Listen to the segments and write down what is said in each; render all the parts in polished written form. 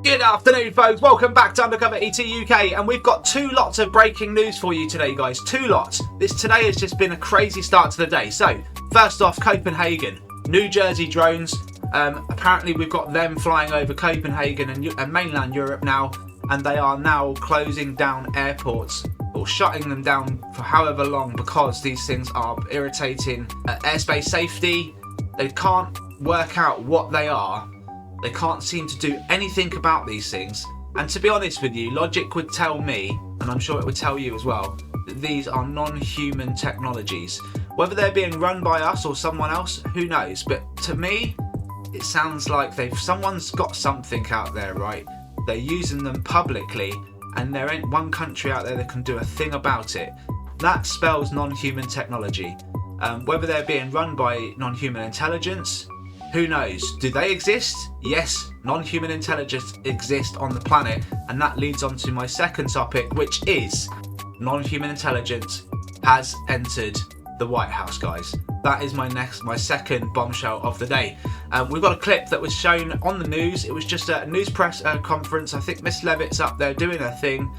Good afternoon, folks. Welcome back to UndercoverETuk, and we've got two lots of breaking news for you today, guys. Two lots. Today has just been a crazy start to the day. So, first off, Copenhagen. New Jersey drones. Apparently, we've got them flying over Copenhagen and mainland Europe now, and they are now closing down airports or shutting them down for however long because these things are irritating airspace safety. They can't work out what they are. They can't seem to do anything about these things. And to be honest with you, logic would tell me, and I'm sure it would tell you as well, that these are non-human technologies. Whether they're being run by us or someone else, who knows? But to me, it sounds like someone's got something out there, right? They're using them publicly, and there ain't one country out there that can do a thing about it. That spells non-human technology. Whether they're being run by non-human intelligence, who knows? Do they exist? Yes, non-human intelligence exists on the planet, and that leads on to my second topic, which is non-human intelligence has entered the White House, guys. That is my second bombshell of the day. We've got a clip that was shown on the news. It was just a news press conference. I think Miss Levitt's up there doing her thing,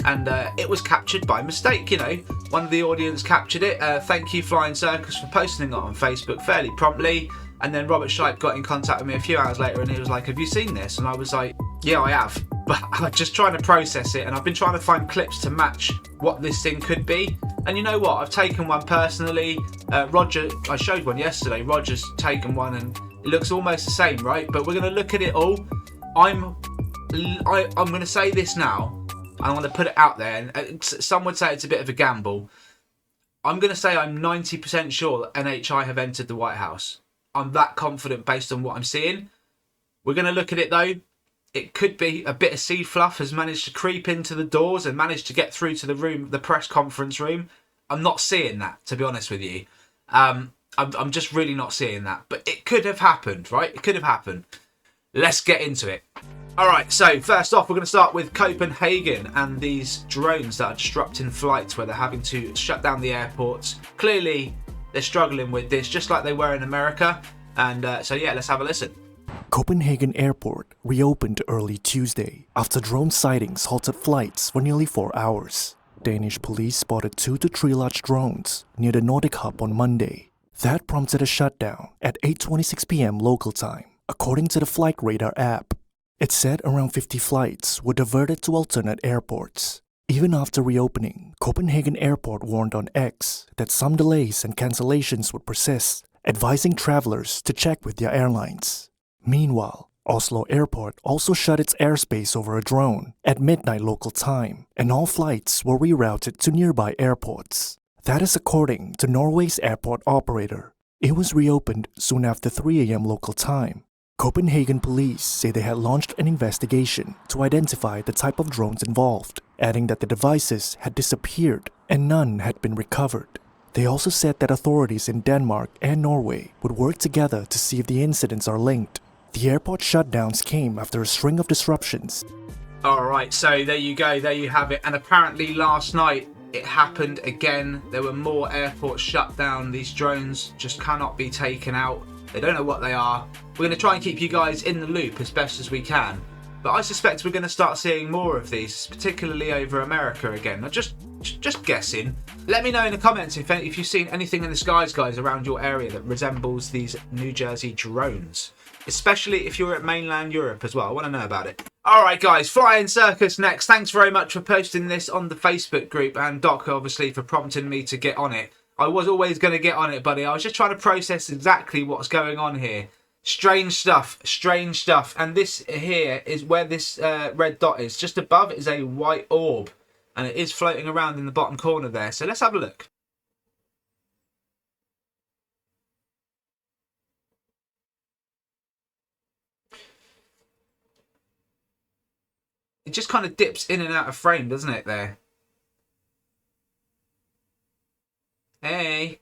and it was captured by mistake. You know, one of the audience captured it. Thank you, Flying Circus, for posting it on Facebook fairly promptly. And then Robert Shipe got in contact with me a few hours later, and he was like, "Have you seen this?" And I was like, "Yeah, I have." But I'm just trying to process it, and I've been trying to find clips to match what this thing could be. And you know what? I've taken one personally. Roger, I showed one yesterday. Roger's taken one, and it looks almost the same, right? But we're going to look at it all. I'm going to say this now. I want to put it out there, and some would say it's a bit of a gamble. I'm going to say I'm 90% sure that NHI have entered the White House. I'm that confident based on what I'm seeing. We're going to look at it though. It could be a bit of seed fluff has managed to creep into the doors and managed to get through to the room, the press conference room. I'm not seeing that, to be honest with you. I'm just really not seeing that. But it could have happened, right? It could have happened. Let's get into it. All right, so first off, we're going to start with Copenhagen and these drones that are disrupting flights where they're having to shut down the airports. Clearly, they're struggling with this, just like they were in America. And so yeah, let's have a listen. Copenhagen Airport reopened early Tuesday after drone sightings halted flights for nearly 4 hours. Danish police spotted 2 to 3 large drones near the Nordic hub on Monday. That prompted a shutdown at 8:26 p.m. local time, according to the Flight Radar app. It said around 50 flights were diverted to alternate airports. Even after reopening, Copenhagen Airport warned on X that some delays and cancellations would persist, advising travelers to check with their airlines. Meanwhile, Oslo Airport also shut its airspace over a drone at midnight local time, and all flights were rerouted to nearby airports. That is according to Norway's airport operator. It was reopened soon after 3 a.m. local time. Copenhagen police say they had launched an investigation to identify the type of drones involved, adding that the devices had disappeared and none had been recovered. They also said that authorities in Denmark and Norway would work together to see if the incidents are linked. The airport shutdowns came after a string of disruptions. Alright, so there you go, there you have it. And apparently last night it happened again. There were more airports shut down. These drones just cannot be taken out. They don't know what they are. We're going to try and keep you guys in the loop as best as we can. But I suspect we're going to start seeing more of these, particularly over America again. I'm just guessing. Let me know in the comments if you've seen anything in the skies, guys, around your area that resembles these New Jersey drones. Especially if you're at mainland Europe as well. I want to know about it. Alright guys, Flying Circus next. Thanks very much for posting this on the Facebook group, and Doc obviously for prompting me to get on it. I was always going to get on it, buddy. I was just trying to process exactly what's going on here. Strange stuff, strange stuff. And this here is where this red dot is. Just above is a white orb, and it is floating around in the bottom corner there. So let's have a look. It just kind of dips in and out of frame, doesn't it, there? Hey.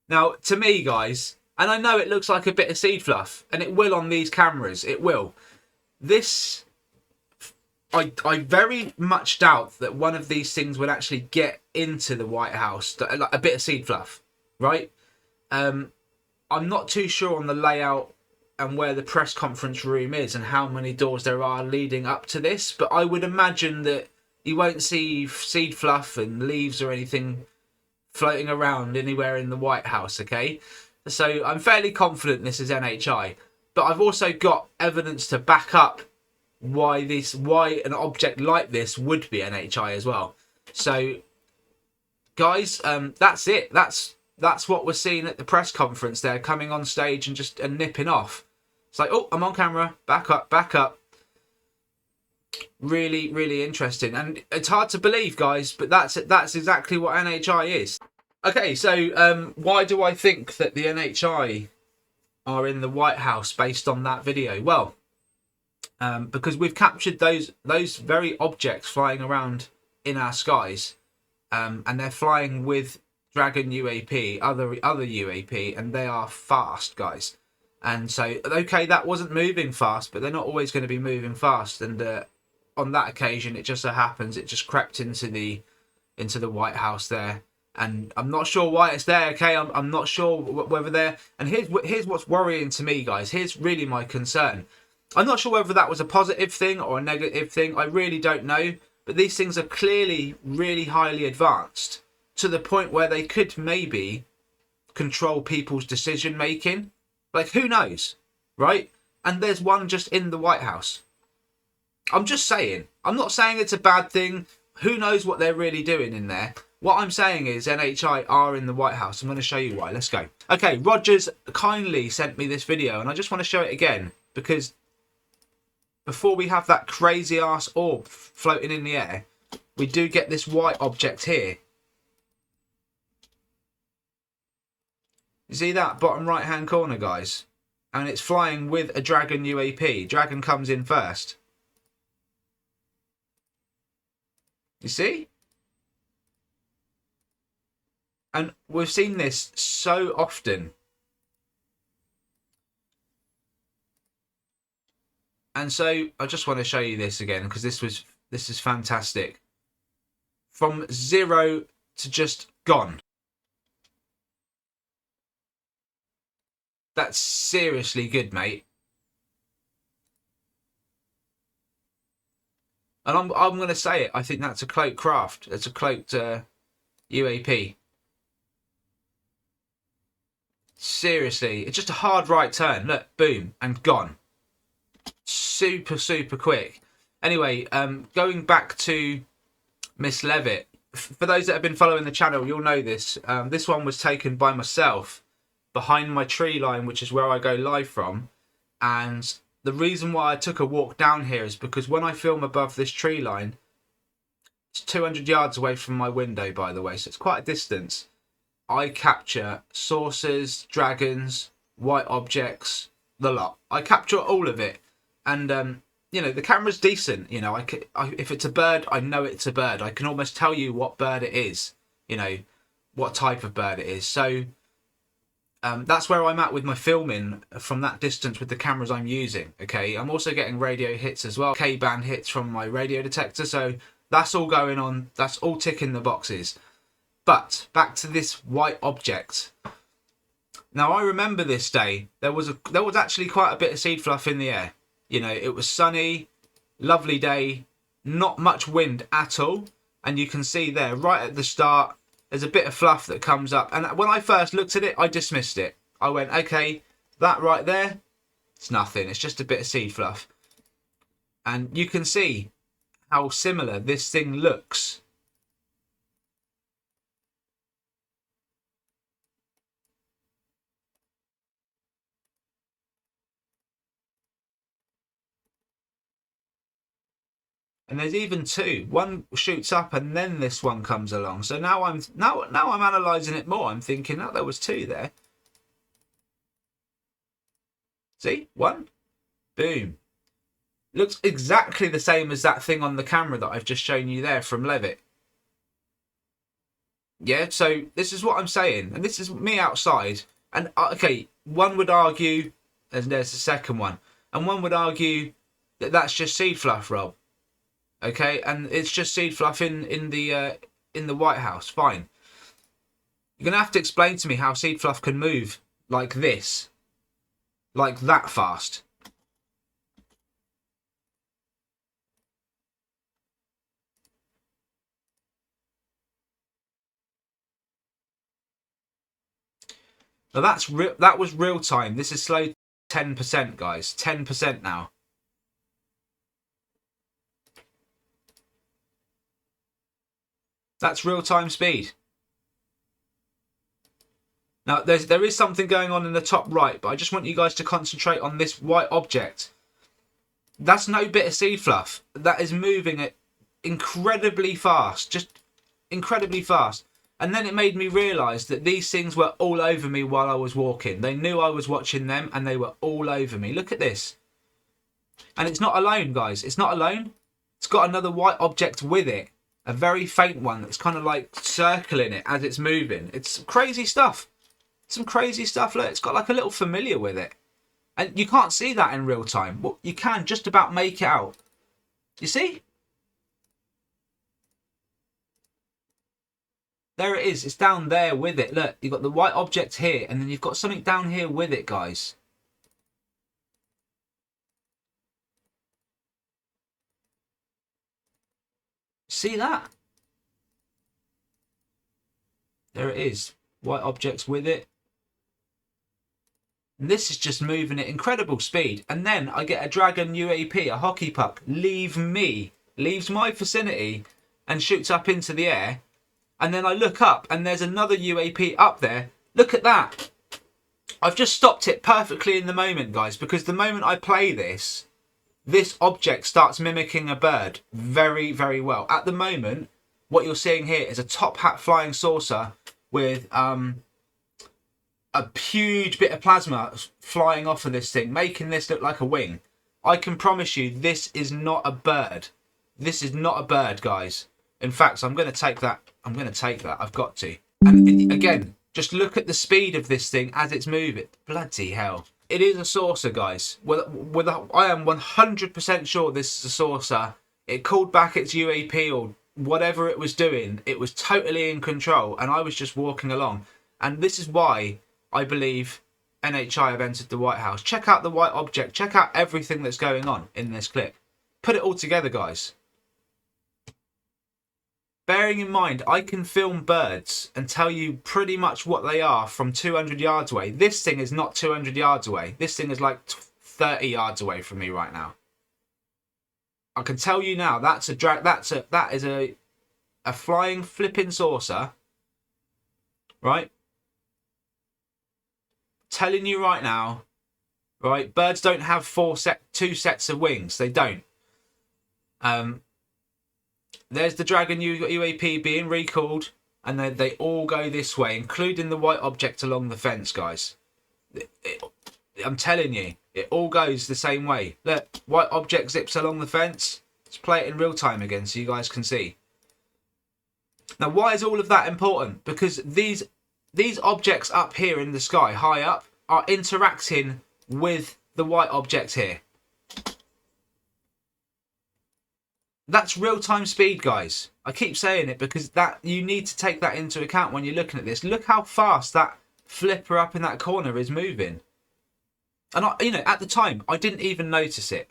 Now, to me, guys, and I know it looks like a bit of seed fluff, and it will on these cameras, it will. This, I very much doubt that one of these things would actually get into the White House, like a bit of seed fluff, right? I'm not too sure on the layout and where the press conference room is and how many doors there are leading up to this, but I would imagine that you won't see seed fluff and leaves or anything floating around anywhere in the White House, okay? So I'm fairly confident this is NHI, but I've also got evidence to back up why an object like this would be NHI as well. So guys, that's it. That's what we're seeing at the press conference there, coming on stage and nipping off. It's like, oh, I'm on camera, back up, back up. Really, really interesting. And it's hard to believe, guys, but that's exactly what NHI is. Okay, so why do I think that the NHI are in the White House based on that video? Well, because we've captured those very objects flying around in our skies, and they're flying with Dragon UAP, other UAP, and they are fast, guys. And so, okay, that wasn't moving fast, but they're not always going to be moving fast. And on that occasion, it just so happens it just crept into the White House there. And I'm not sure why it's there. Okay, I'm not sure whether they're. And here's what's worrying to me, guys. Here's really my concern. I'm not sure whether that was a positive thing or a negative thing. I really don't know. But these things are clearly really highly advanced to the point where they could maybe control people's decision making. Like, who knows, right? And there's one just in the White House. I'm just saying. I'm not saying it's a bad thing. Who knows what they're really doing in there? What I'm saying is NHI are in the White House. I'm going to show you why. Let's go. Okay, Rogers kindly sent me this video, and I just want to show it again because before we have that crazy ass orb floating in the air, we do get this white object here. You see that bottom right hand corner, guys? And it's flying with a Dragon UAP. Dragon comes in first. You see? And we've seen this so often. And so I just want to show you this again because this is fantastic. From 0 to just gone. That's seriously good, mate. And I'm going to say it. I think that's a cloaked craft. It's a cloaked UAP. Seriously, it's just a hard right turn. Look, boom, and gone. Super, super quick. Anyway, going back to Miss Levitt. For those that have been following the channel, you'll know this. This one was taken by myself behind my tree line, which is where I go live from. And the reason why I took a walk down here is because when I film above this tree line, it's 200 yards away from my window, by the way, so it's quite a distance. I capture saucers, dragons, white objects, the lot. I capture all of it. And, you know, the camera's decent. You know, if it's a bird, I know it's a bird. I can almost tell you what bird it is, you know, what type of bird it is. So that's where I'm at with my filming from that distance with the cameras I'm using. Okay, I'm also getting radio hits as well, K-band hits from my radio detector. So that's all going on. That's all ticking the boxes. But back to this white object. Now I remember this day. There was actually quite a bit of seed fluff in the air. You know, it was sunny, lovely day, not much wind at all. And you can see there, right at the start, there's a bit of fluff that comes up. And when I first looked at it, I dismissed it. I went, okay, that right there, it's nothing. It's just a bit of seed fluff. And you can see how similar this thing looks. And there's even two. One shoots up and then this one comes along. So now I'm analysing it more. I'm thinking, oh, there was two there. See? One. Boom. Looks exactly the same as that thing on the camera that I've just shown you there from Levitt. Yeah, so this is what I'm saying. And this is me outside. And, okay, one would argue, and there's the second one. And one would argue that that's just seed fluff, Rob. Okay, and it's just seed fluff in the White House. Fine. You're gonna have to explain to me how seed fluff can move like this. like that fast. Now that was real time. This is slow 10%, guys. 10% now. That's real time speed. Now there is something going on in the top right, but I just want you guys to concentrate on this white object. That's no bit of seed fluff. That is moving at incredibly fast, just incredibly fast. And then it made me realise that these things were all over me while I was walking. They knew I was watching them and they were all over me. Look at this. And it's not alone, guys. It's not alone. It's got another white object with it. A very faint one that's kind of like circling it as it's moving. It's crazy stuff. Some crazy stuff. Look, it's got like a little familiar with it. And you can't see that in real time. Well, you can just about make it out. You see? There it is. It's down there with it. Look, you've got the white object here, and then you've got something down here with it, guys. See that? There it is. White objects with it. And this is just moving at incredible speed. And then I get a dragon UAP, a hockey puck, leaves my vicinity and shoots up into the air. And then I look up and there's another UAP up there. Look at that. I've just stopped it perfectly in the moment, guys, because the moment I play this object starts mimicking a bird very, very well. At the moment, what you're seeing here is a top hat flying saucer with a huge bit of plasma flying off of this thing, making this look like a wing. I can promise you this is not a bird. This is not a bird, guys. In fact, I'm going to take that. I've got to. And again, just look at the speed of this thing as it's moving. Bloody hell. It is a saucer, guys. I am 100% sure this is a saucer. It called back its UAP or whatever it was doing. It was totally in control and I was just walking along. And this is why I believe NHI have entered the White House. Check out the white object. Check out everything that's going on in this clip. Put it all together, guys. Bearing in mind, I can film birds and tell you pretty much what they are from 200 yards away. This thing is not 200 yards away. This thing is like 30 yards away from me right now. I can tell you now that is a flying flipping saucer, right? Telling you right now, right? Birds don't have two sets of wings. They don't. There's the Dragon UAP being recalled, and they all go this way, including the white object along the fence, guys. I'm telling you, it all goes the same way. Look, white object zips along the fence. Let's play it in real time again so you guys can see. Now, why is all of that important? Because these objects up here in the sky, high up, are interacting with the white object here. That's real-time speed, guys. I keep saying it because you need to take that into account when you're looking at this. Look how fast that flipper up in that corner is moving. And at the time, I didn't even notice it.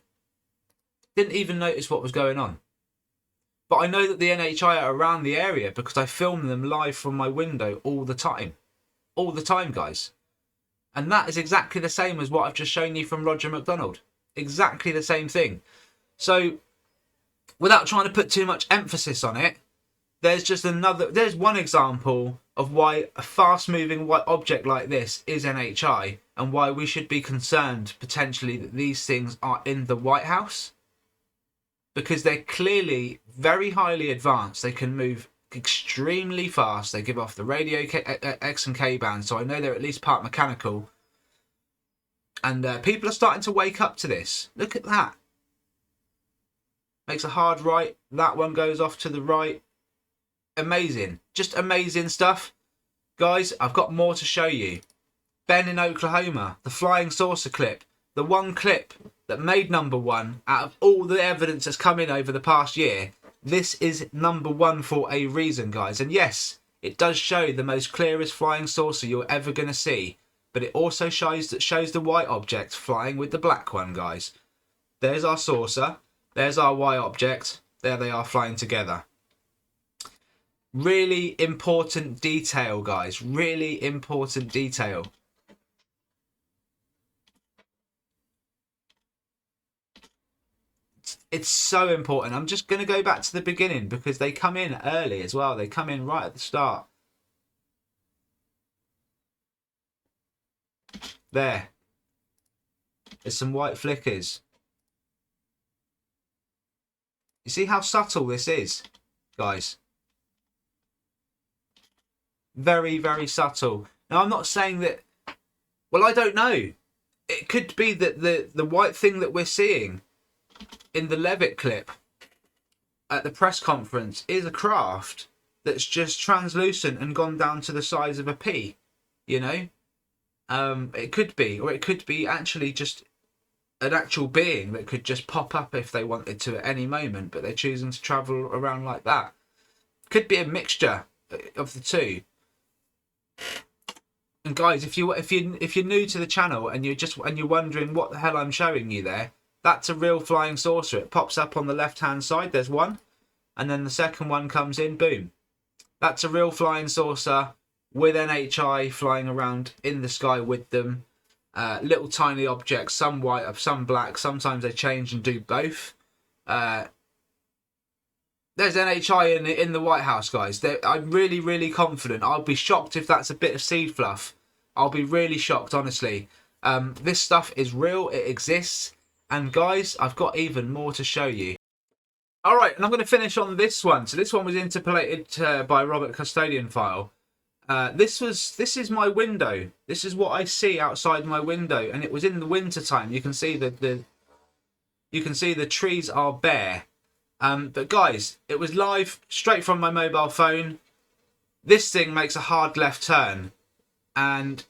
Didn't even notice what was going on. But I know that the NHI are around the area because I film them live from my window all the time. All the time, guys. And that is exactly the same as what I've just shown you from Roger McDonald. Exactly the same thing. So, without trying to put too much emphasis on it, there's one example of why a fast-moving white object like this is NHI and why we should be concerned potentially that these things are in the White House. Because they're clearly very highly advanced. They can move extremely fast. They give off the radio X and K bands, so I know they're at least part mechanical. And people are starting to wake up to this. Look at that. Makes a hard right. That one goes off to the right. Amazing. Just amazing stuff. Guys, I've got more to show you. Ben in Oklahoma. The flying saucer clip. The one clip that made #1 out of all the evidence that's come in over the past year. This is #1 for a reason, guys. And yes, it does show the most clearest flying saucer you're ever going to see. but it also shows the white object flying with the black one, guys. There's our saucer. There's our white object. There they are flying together. Really important detail, guys. Really important detail. It's so important. I'm just going to go back to the beginning because they come in early as well. They come in right at the start. There. There's some white flickers. You see how subtle this is, guys? Very, very subtle. Now, I'm not saying that... Well, I don't know. It could be that the white thing that we're seeing in the Levitt clip at the press conference is a craft that's just translucent and gone down to the size of a pea, you know? It could be, or it could be actually just an actual being that could just pop up if they wanted to at any moment, but they're choosing to travel around like that. Could be a mixture of the two. And guys, if you're new to the channel and you're wondering what the hell I'm showing you there, that's a real flying saucer. It pops up on the left-hand side. There's one. And then the second one comes in. Boom. That's a real flying saucer with NHI flying around in the sky with them. Little tiny objects, some white, some black. Sometimes they change and do both. There's NHI in the White House, guys. I'm really, really confident. I'll be shocked if that's a bit of seed fluff. I'll be really shocked, honestly. This stuff is real. It exists. And guys, I've got even more to show you. All right, and I'm going to finish on this one. So this one was interpolated by Robert Custodian file. This is my window. This is what I see outside my window, and it was in the winter time. You can see the trees are bare. But guys, it was live straight from my mobile phone. This thing makes a hard left turn, and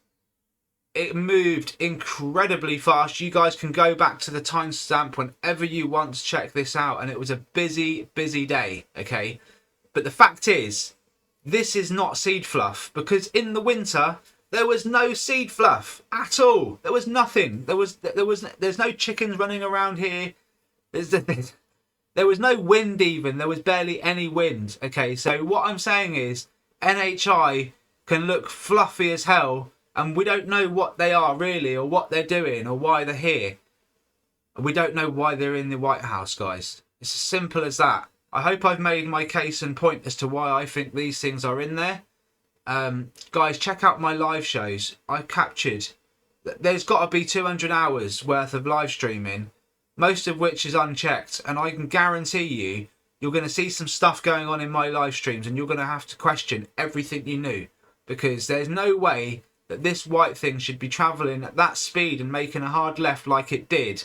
it moved incredibly fast. You guys can go back to the timestamp whenever you want to check this out. And it was a busy, busy day, okay? But the fact is, this is not seed fluff, because in the winter, there was no seed fluff at all. There was nothing. There's no chickens running around here. There was no wind even. There was barely any wind, okay? So what I'm saying is, NHI can look fluffy as hell, and we don't know what they are really, or what they're doing, or why they're here. We don't know why they're in the White House, guys. It's as simple as that. I hope I've made my case and point as to why I think these things are in there. Guys, check out my live shows. I captured... There's got to be 200 hours worth of live streaming, most of which is unchecked. And I can guarantee you're going to see some stuff going on in my live streams, and you're going to have to question everything you knew. Because there's no way that this white thing should be travelling at that speed and making a hard left like it did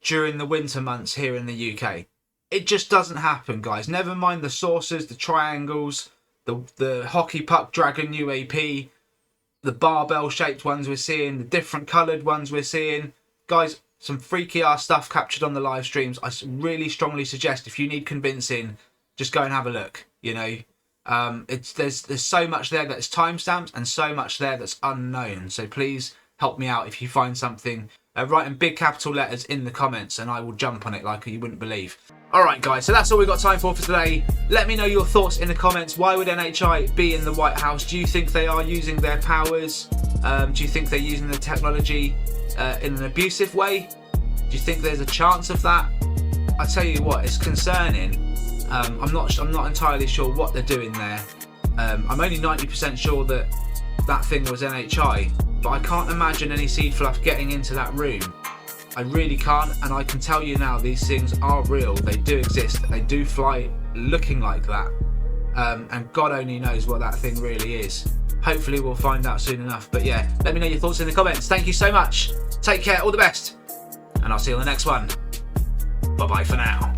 during the winter months here in the UK. It just doesn't happen, guys. Never mind the saucers, the triangles, the hockey puck dragon UAP, the barbell shaped ones we're seeing, the different coloured ones we're seeing. Guys, some freaky ass stuff captured on the live streams. I really strongly suggest, if you need convincing, just go and have a look, you know. There's so much there that's timestamped and so much there that's unknown. So please help me out if you find something. Write in big capital letters in the comments and I will jump on it like you wouldn't believe. Alright guys, so that's all we've got time for today. Let me know your thoughts in the comments. Why would NHI be in the White House? Do you think they are using their powers? Do you think they're using the technology in an abusive way? Do you think there's a chance of that? I tell you what, it's concerning. I'm not entirely sure what they're doing there. I'm only 90% sure that that thing was NHI, but I can't imagine any seed fluff getting into that room. I really can't, and I can tell you now, these things are real. They do exist. They do fly looking like that, and God only knows what that thing really is. Hopefully we'll find out soon enough. But yeah, let me know your thoughts in the comments. Thank you so much. Take care, all the best, and I'll see you on the next one. Bye bye for now.